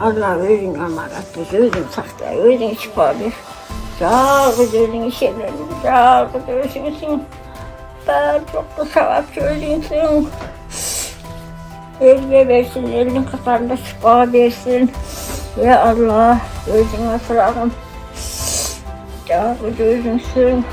Allah özün amaratlı, özün sakta, özün şifa ver. Sağlık özün işlerini, sağlık özünsün. Daha çok da sevapçı özünsün. Elge versin, elin katarında şifa versin. Ya Allah, özüne sırağım. Sağlık özünsün.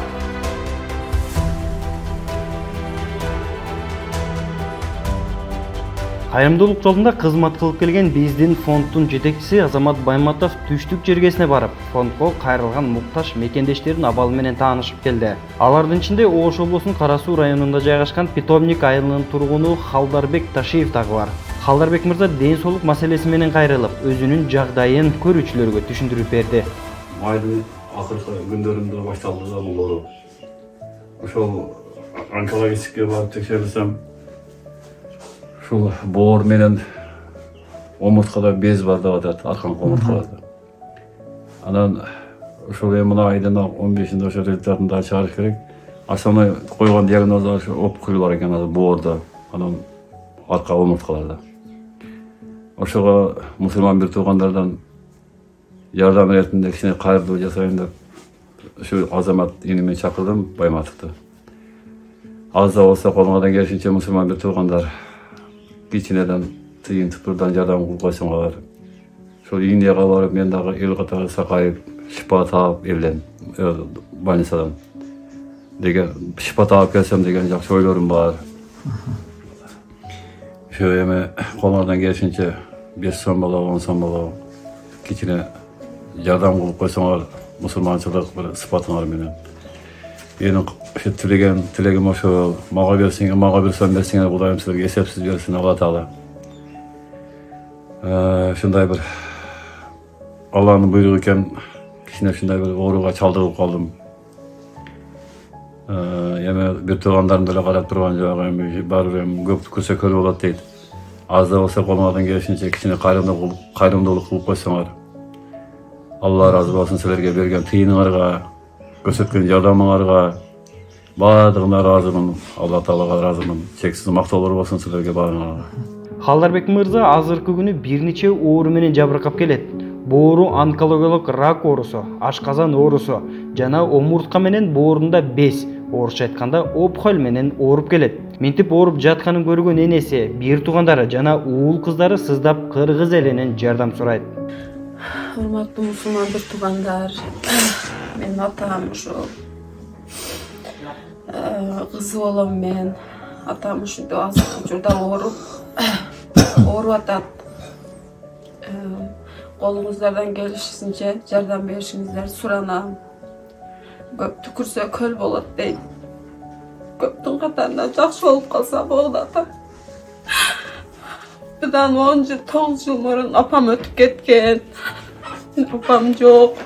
Кайрымдуулук жолунда кызмат кылып келген биздин фонддун жетекчиси Азамат Байматов түштүк жергесине барып, фондго кайрылган муктаж мекендештердин абалы менен таанышып келди. Алардын ичинде Ош облусунун Кара Суу районунда жайгашкан Питомник айылынын тургуну Халдарбек Ташиев дагы бар. Халдарбек мырза ден соолук маселеси менен кайрылып, өзүнүн жагдайын көрүүчүлөргө түшүндүрүп берди. Майдын акыркы күндөрүндө башталды да бул оору. Ошол онкологическке барып текшерилсем, ушул боор менен омурткада без бар деп атат, арканкы омурткаларда. Анан ушул эми мына айдын 15-inde ошо результатында чыгарыш керек. Основной койгон диагноз ошо опухоль бар экен азыр боордо, анан арка омурткаларда. Ошого мусулман бир туугандардан жардам иретинде кичине кайрылуу жасайын деп ушу Азамат иниме чакырдым, Байматовду. Аз да болсо колуңардан келишинче мусулман бир туугандар кичинеден тыйын туптурдан жардам кылып койсоңор. Ошол Индияга барып мен дагы эл катары сакайып, шифа таап элден больницадан деген шифа таап келсем деген жакшы ойлорум бар. Ошо эми колуңардан келишинче 5 сом болобу, 10 сом болобу кичине жардам кылып койсоңор мусулманчылык бир сыпатыңар менен. Менин тилегим ошо, мага берсеңер, мага бир сом берсеңер, Кудайым силерге эсепсиз берсин, Алла Таала. Ушундай бир Алланын буйругу экен, кичине ушундай бир ооруга чалдыгып калдым. Эми бир туугандарым деле карап турган жок, эми баары эми көп көрсө көрүп болот дейт. Аз да болсо колуңардан келишинче кичине кайрымдуулук кылып койсоңор. Алла разы болсун силерге берген тыйыныңарга, көрсөткөн жардамыңарга баардыгына ыраазымын. Алла Таалага ыраазымын. Чексиз мактоолор болсун силерге баарыңарга. Халдарбек мырза азыркы күнү бир нече оору менен жабыркап келет. Боору онкологиялык рак оорусу, ашказан оорусу жана омуртка менен боорунда без, орусча айтканда опухоль менен ооруп келет. Ментип ооруп жатканын көргөн энеси, бир туугандары жана уул кыздары сыздап кыргыз элинен жардам сурайт. Урматтуу мусулман бир туугандар, менин атам ушул кызы болом мен. Атам ушундай азыркы учурда ооруп атат. Колуңуздардан келишинче жардам беришиңиздерди суранам. Көп түкүрсө көл болот дейт. Көптүн катарында жакшы болуп калса болду атам. Бұдан 9 жыл мурун апам өтүп кеткен. Апам жок.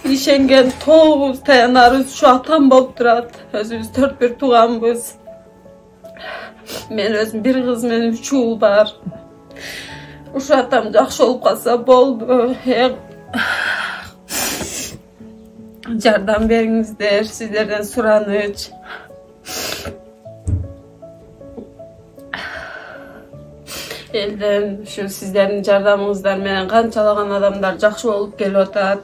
Ишенген 9 таянарыбыз ушу атам болуп турат. Өзүбүз 4 тууганбыз. Мен өзүм бир кыз менен 3 уул бар. Ушу атам жакшы болуп калса болду. Жардам бериңиздер, сиздерден сураныч. Элден ушу сиздердин жардамыңыздар менен канчалаган адамдар жакшы болуп келип атат.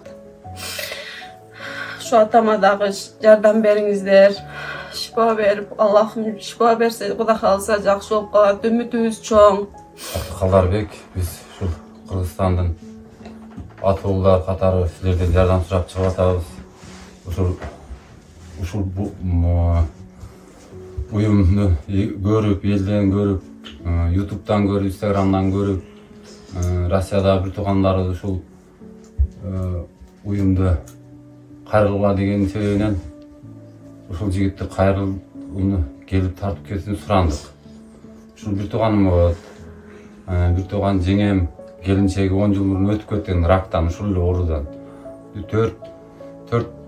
Ушу атама дагы жардам бериңиздер. Шифа берип, Аллахым шифа берсе, Кудай кааласа жакшы болуп калат. Үмүтүбүз чоң. Халдарбек, биз ушул Кыргызстандын атуулар катары силерден жардам сурап чыгып атабыз. Ушул уюмду көрүп, элден көрүп, YouTube'дан көрүп, Instagram'dan көрүп, Россияда бир туугандарыбыз ушул уюмду кайрылууга деген себебинен ушул жигитти кайрылууну келип тартып кетүүнү сурандык. Ушул бир тууганым болот. Бир тууган жеңем келинчеги 10 жыл мурун өтүп кеткен рактан, ушул эле оорудан. 4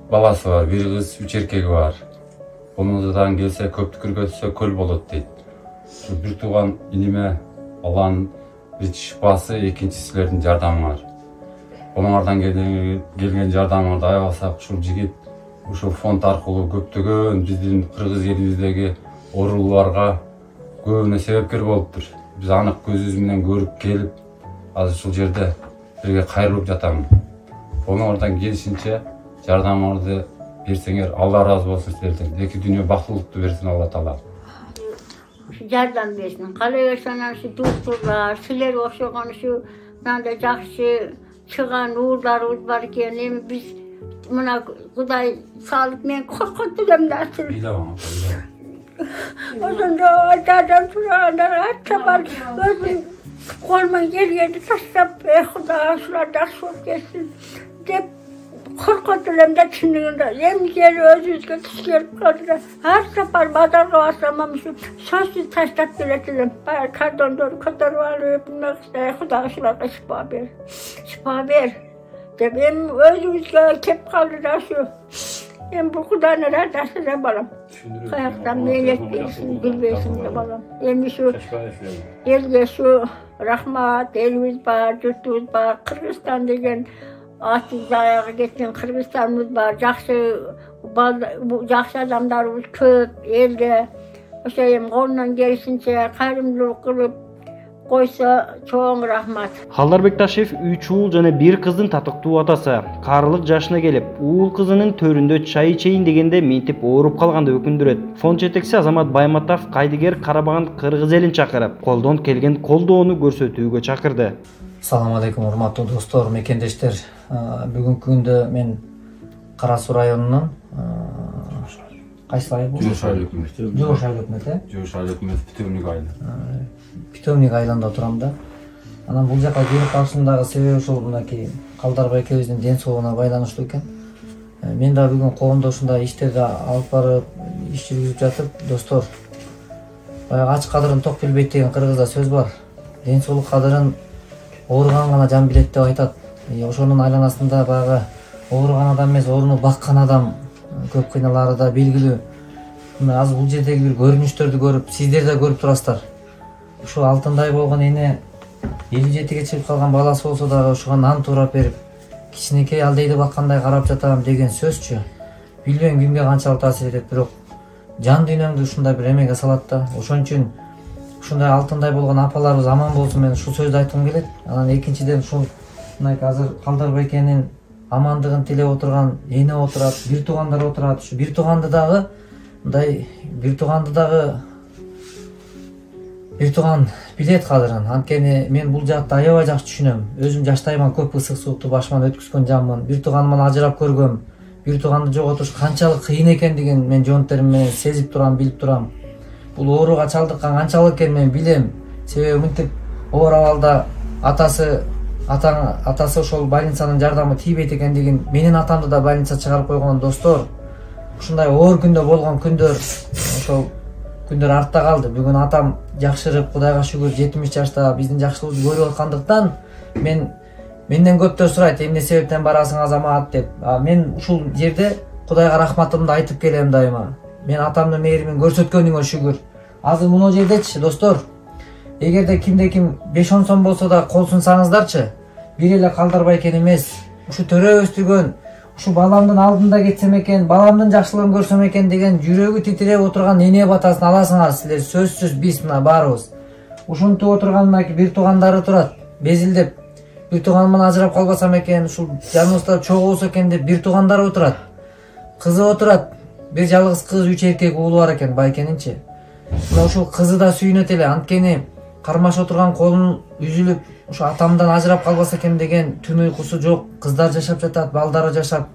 баласы бар, бир кыз, 3 эркеги бар. Колуңуздан келсе көп түкүргөтсө көл болот дейт. Бир тууган иниме Алланын бир шифасы, экинчи силердин жардамыңар. Колуңардан келген жардамыңарды аябасак, ушул жигит ушул фонд аркылуу көптөгөн биздин кыргыз элибиздеги ооруларга көбүнө себепкер болуптур. Биз анык көзүбүз менен көрүп келип, азыр ушул жерде силерге кайрылып жатам. Колуңардан келишинче жардамыңарды берсеңер, Алла разы болсун силерден. Эки дүйнө бактылыкты берсин Алла Таала. Yardım versin. Kalaversen şu doktorlar, siler okşayan şu nanda jakşı çıkan uğurlarımız var ki biz buna Kuday sağlık men korkuttum nasıl. Bile bana. O zaman adam şuralar açamaz. Kolman geriye taşlap Kuday şuralar çok geçsin. Dep korkutulam da çınlığında. Yem geri özüzge tüskelip kaldılar. Her sefer badarga basamamışım. Sözsüz taşlap biletilim. Bayağı kardon doğru kadar var. Bunlar işte Kuday şuralar şifa ver. Şifa ver. De benim özümüzge kep kaldılar şu. Ben bu Kuday'ın radası da balam. Ayaktan melek bilsin, dil bilsin de balam. Yani şu elge şu rahmat, elimiz var, yurtumuz var. Kırgızistan degen asıl ayağa gittin Kırgızistan'ımız var. Jakşı adamlarımız köp, elde. O şeyim kolundan gelişince kayrımlılık kılıp koysa çoğun rahmat. Халдар Бекташев 3 уул жана 1 кыздын татыктуу атасы. Карылык жашына келип, уул кызынын төрүндө чай ичейин дегенде ментип ооруп калганды өкүндүрөт. Фонд жетекчиси Азамат Байматов кайдыгер карабаган кыргыз элин чакырып, колдон келген колдоону көрсөтүүгө чакырды. Assalamu alaikum урматтуу достор, мекендештер. Бүгүнкү күндө мен Кара Суу районунун кайсы айыл? Жош айыл өкмөтү. Жош айыл өкмөтү. Жош айыл өкмөтү Питомник айылы. Питомник айылында турам да. Анан бул жака келип калышымдагы себеби ушул мынакей Калдарбай экөөбүздүн ден соолугуна байланыштуу экен. Мен да бүгүн коомдо ушундай иштерди алып барып, иш жүргүзүп жатып, достор, баягы ач кадырын ток билбейт деген кыргызда сөз бар. Ден соолук кадырын ооруган гана жан билет деп айтат. Ошонун айланасында баягы ооруган адам эмес, ооруну баккан адам көп кыйналары да белгилүү. Мына азыр бул жердеги бир көрүнүштөрдү көрүп, сиздер да көрүп турасыздар. Ушу алтындай болгон эне 57-ге чыгып калган баласы болсо дагы ушуга нан туурап берип, кичинекей алдейди баккандай карап жатам деген сөзчү. Билбейм кимге канчалык таасир этет, бирок жан дүйнөңдү ушундай бир эмеге салат да. Ошон үчүн ушундай алтындай болгон апаларыбыз аман болсун, мен ушул сөздү айткым келет. Анан экинчиден ушул мынакей азыр Калдарбай экенин амандыгын тилеп отурган эне отурат, бир туугандар отурат. Ушу бир тууганды дагы мындай бир тууган билет кадырын. Анткени мен бул жакты аябай жакшы түшүнөм. Өзүм жаштайман, көп ысык суукту башыман өткүзгөн жаммын. Бир тууганыман ажырап көргөм. Бир тууганды жоготуш канчалык кыйын экендигин мен жоонтерим менен сезип турам, билип турам. Бул ооруга чалдыккан канчалык экенин мен билем. Себеби мынтип оор абалда атасы ошол больницанын жардамы тийбейт экендигин, менин атамды да больница чыгарып койгон достор. Ушундай оор күндө болгон күндөр, ошол күндөр артта калды. Бүгүн атам жакшырып, Кудайга шүгүр 70 жашта биздин жакшылыгыбызды көрүп аткандыктан менден көптөр сурайт, эмне себептен барасың Азамат деп. Мен ушул жерде Кудайга рахматымды айтып келем дайыма. Мен атамдын мээримин көрсөткөнүңө шүгүр. Азыр мына жердечи достор, эгерде кимде ким 5-10 сом болсо да кол сунсаңыздарчы, бир эле Калдарбай экен эмес, ушу төрө өстүргөн, ушу баламдын алдында кетсем экен, баламдын жакшылыгын көрсөм экен деген жүрөгү титиреп отурган эне батасын аласыңар силер, сөзсүз биз мына баарыбыз. Ушинтип отурган мынакей бир туугандары турат, безилдеп, бир тууганыман ажырап калбасам экен, ушул жаныбызда чогуу болсо экен деп бир туугандары отурат. Кызы отурат, бир жалгыз кыз, 3 эркек уулу бар экен, байкенинчи. Мына ушул кызы да сүйүнөт эле, анткени кармаш отурган колун үзүлүп, ушу атамдан ажырап калбаса экен деген түн уйкусу жок. Кыздар жашап жатат, балдары жашап,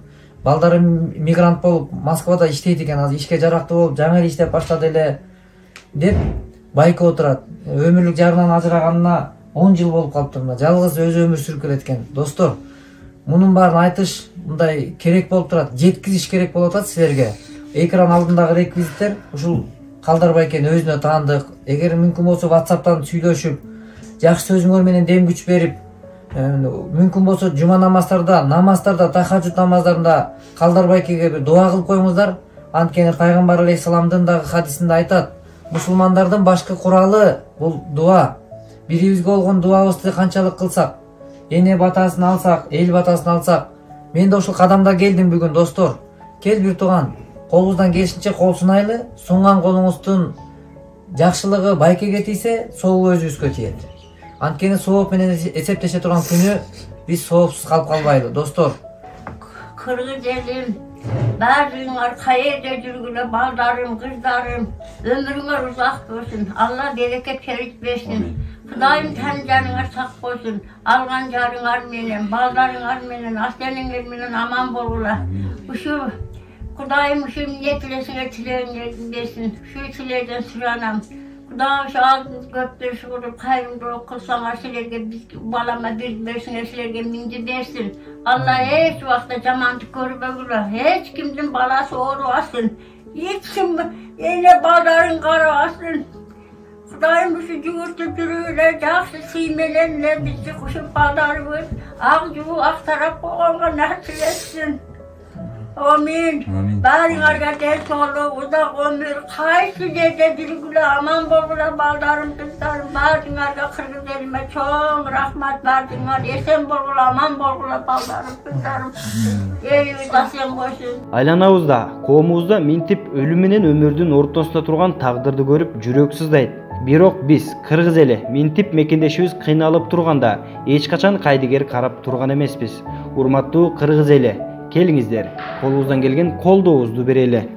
балдары мигрант болуп Москвада иштейт экен, азыр ишке жарактуу болуп, жаңы эле иштеп баштады эле деп байке отурат. Өмүрлүк жарынан ажыраганына 10 жыл болуп калыптыр, мына жалгыз өзү өмүр сүрүп келет экен. Достор, мунун баарын айтыш мындай керек болуп турат, жеткизиш керек болуп атат силерге. Экран алдындагы реквизиттер ушул Калдарбай экен өзүнө таандык. Эгер мүмкүн болсо WhatsApp'тан сүйлөшүп, жакшы сөзүңөр менен дем күч берип, мүмкүн болсо жума намаздарда, тахажжуд намаздарында Калдарбай экеге бир дуа кылып коюңуздар. Анткени Пайгамбар алейхисаламдын дагы хадисинде айтат, мусулмандардын башкы куралы бул дуа. Бирибизге болгон дуабызды канчалык кылсак, эне батасын алсак, эл батасын алсак, мен да ушул кадамда келдим бүгүн достор. Кел бир тууган, колубуздан келишинче кол сунайлы, сунган колуңуздун жакшылыгы байкеге тийсе, сообу өзүбүзгө тиет. Анткени сооп менен эсептеше турган күнү биз соопсуз калып калбайлы достор. Kırgız elim, bazılar kayırda жүрgüle baldarım, kızlarım, ömrüne uzak olsun. Allah bereket kerit versin. Kudayım ten canına sak olsun. Algan canınar menen, baldarınar menen, aslenin menen aman bolula. Şu Kudayım şu niyetlesine tilerini versin. Şu tilerden sıranam. Kudayım şu ağzınız göptür şu kurup kayrımda okulsana silerge biz balama bir versin, silerge minci versin. Allah hiç vakti zamantık görüp ögülü. Hiç kimsin balası oruasın. Hiç kim yine badarın karasın. Kudayım şu cügürtü dürüyle, jakşı siymelenle bizi kuşup badarımız. Ağcığı aktarıp koğanға nasıl etsin. Amin. Barıngарға ders olu, uzak ömür, kaysı dede dilgülü, aman bolgula baldarım, kızlarım, barıngарға Kırgız elime çok rahmat bardıngar, esen bolgula, aman bolgula baldarım, kızlarım, elimiz asyan koysun. Айланабызда, коомубузда минтип өлүм менен өмүрдүн ортосунда турган тагдырды көрүп жүрөк сыздайт. Бирок биз кыргыз эли минтип мекендешибиз кыйналып турганда эч качан кайдыгер карап турган эмеспиз. Урматтуу кыргыз эли, келиңиздер, колубуздан келген колдообузду берели.